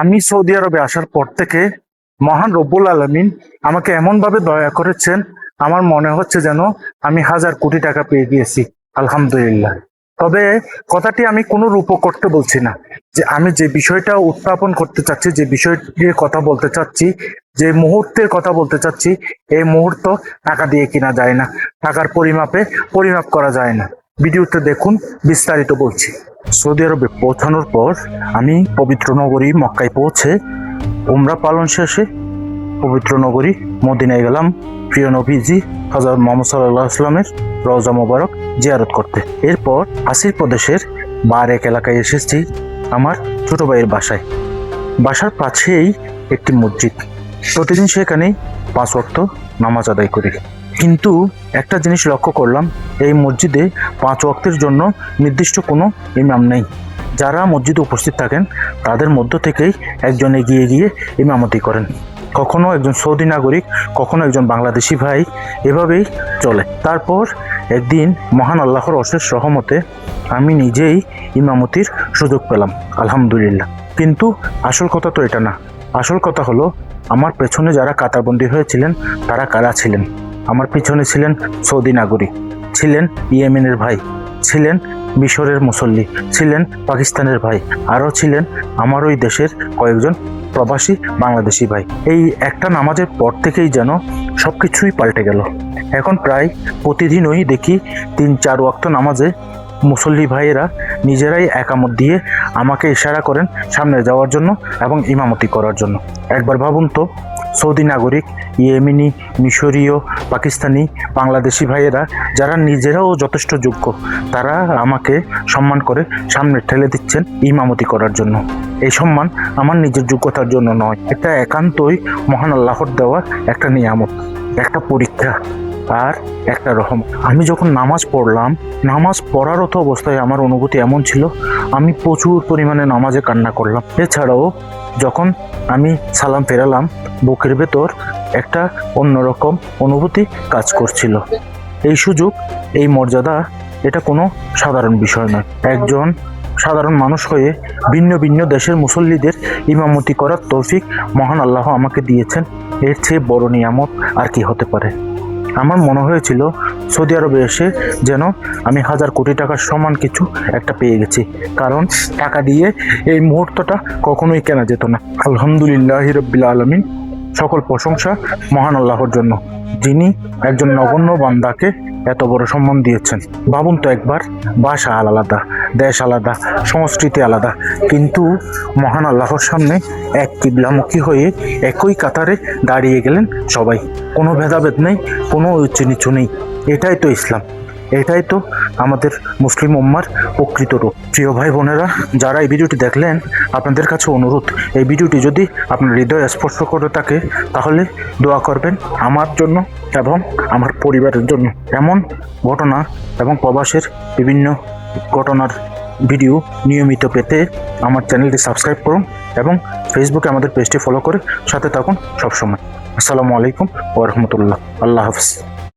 আমি সৌদি আরবে আসার পর থেকে মহান রব্বুল আলামিন আমাকে এমন ভাবে দয়া করেছেন, আমার মনে হচ্ছে যেন আমি 1,000 কোটি টাকা পেয়ে গিয়েছি। আলহামদুলিল্লাহ। তবে কথাটি আমি কোনো রূপক করতে বলছি না, যে আমি যে বিষয়টা উত্থাপন করতে চাচ্ছি, যে বিষয়টির কথা বলতে চাচ্ছি, যে মুহূর্তের কথা বলতে চাচ্ছি, এই মুহূর্ত টাকা দিয়ে কিনা যায় না, টাকার পরিমাপে পরিমাপ করা যায় না। ভিডিওতে দেখুন, বিস্তারিত বলছি। সৌদি আরবে পৌঁছানোর পর আমি পবিত্র নগরী মক্কায় পৌঁছে উমরা পালন শেষে পবিত্র নগরী মদিনায় গেলাম প্রিয় নবীজি হযরত মুহাম্মদ সাল্লাল্লাহু আলাইহি ওয়াসাল্লামের রওজা মোবারক জিয়ারত করতে। এরপর আসির প্রদেশের বারেক এলাকায় এসেছি আমার ছোট ভাইয়ের বাসায়। বাসার পাশেই একটি মসজিদ, প্রতিদিন সেখানে 5 ওয়াক্ত নামাজ আদায় করি। কিন্তু একটা জিনিস লক্ষ্য করলাম, এই মসজিদে 5 ওয়াক্তের জন্য নির্দিষ্ট কোনো ইমাম নেই। যারা মসজিদে উপস্থিত থাকেন তাদের মধ্য থেকেই একজন এগিয়ে গিয়ে ইমামতি করেন। কখনো একজন সৌদি নাগরিক, কখনো একজন বাংলাদেশি ভাই, এভাবেই চলে। তারপর একদিন মহান আল্লাহর অশেষ রহমতে আমি নিজেই ইমামতির সুযোগ পেলাম, আলহামদুলিল্লাহ। কিন্তু আসল কথা তো এটা না। আসল কথা হলো, আমার পেছনে যারা কাতারবন্দি হয়েছিলেন তারা কারা ছিলেন। আমার পিছনে ছিলেন সৌদি নাগরিক, ছিলেন ইয়েমেনের ভাই, ছিলেন মিশরের মুসল্লি, ছিলেন পাকিস্তানের ভাই, আরও ছিলেন আমার ওই দেশের কয়েকজন প্রবাসী বাংলাদেশি ভাই। এই একটা নামাজের পর থেকেই যেন সবকিছুই পাল্টে গেল। এখন প্রায় প্রতিদিনই দেখি 3-4 ওয়াক্ত নামাজে মুসল্লি ভাইয়েরা নিজেরাই একামত দিয়ে আমাকে ইশারা করেন সামনে যাওয়ার জন্য এবং ইমামতি করার জন্য। একবার ভাবুন তো, সৌদি নাগরিক, ইয়েমেনি, মিশরীয়, পাকিস্তানি, বাংলাদেশি ভাইয়েরা যারা নিজেরাও যথেষ্ট যোগ্য, তারা আমাকে সম্মান করে সামনে ঠেলে দিচ্ছেন ইমামতি করার জন্য। এই সম্মান আমার নিজের যোগ্যতার জন্য নয়, এটা একান্তই মহান আল্লাহর দেওয়া একটা নিয়ামত, একটা পরীক্ষা আর একটা রহম। আমি যখন নামাজ পড়লাম, নামাজ পড়ারত অবস্থায় আমার অনুভূতি এমন ছিল, আমি প্রচুর পরিমাণে নামাজে কান্না করলাম। এছাড়াও যখন আমি সালাম ফেরালাম, বুকের ভেতর একটা অন্যরকম অনুভূতি কাজ করছিল। এই সুযোগ, এই মর্যাদা, এটা কোনো সাধারণ বিষয় নয়। একজন সাধারণ মানুষ হয়ে ভিন্ন ভিন্ন দেশের মুসল্লিদের ইমামতি করার তৌফিক মহান আল্লাহ আমাকে দিয়েছেন। এর চেয়ে বড় নিয়ামত আর কি হতে পারে। আমার মনে হয়েছিল সৌদি আরবে এসে যেন আমি 1,000 কোটি টাকার সমান কিছু একটা পেয়ে গেছি, কারণ টাকা দিয়ে এই মুহূর্তটা কখনোই কেনা যেত না। আলহামদুলিল্লাহি রাব্বিল আলামিন। সকল প্রশংসা মহান আল্লাহর জন্য, যিনি একজন নগণ্য বান্দাকে এত বড় সম্মান দিয়েছেন। ভাবুন তো একবার, ভাষা আলাদা, দেশ আলাদা, সংস্কৃতি আলাদা, কিন্তু মহান আল্লাহর সামনে এক কিবলামুখী হয়ে একই কাতারে দাঁড়িয়ে গেলেন সবাই। কোনো ভেদাভেদ নেই, কোনো উচ্চ নিচু নেই। এটাই তো ইসলাম, এটাই তো আমাদের মুসলিম উম্মার প্রকৃত রূপ। প্রিয় ভাই বোনেরা, যারা এই ভিডিওটি দেখলেন, আপনাদের কাছে অনুরোধ, এই ভিডিওটি যদি আপনার হৃদয় স্পর্শ করে থাকে তাহলে দোয়া করবেন আমার জন্য এবং আমার পরিবারের জন্য। এমন ঘটনা এবং প্রবাসের বিভিন্ন ঘটনার ভিডিও নিয়মিত পেতে আমার চ্যানেলটি সাবস্ক্রাইব করুন এবং ফেসবুকে আমাদের পেজটি ফলো করে সাথে থাকুন সবসময়। আসসালামু আলাইকুম ওয়া রাহমাতুল্লাহ। আল্লাহ হাফেজ।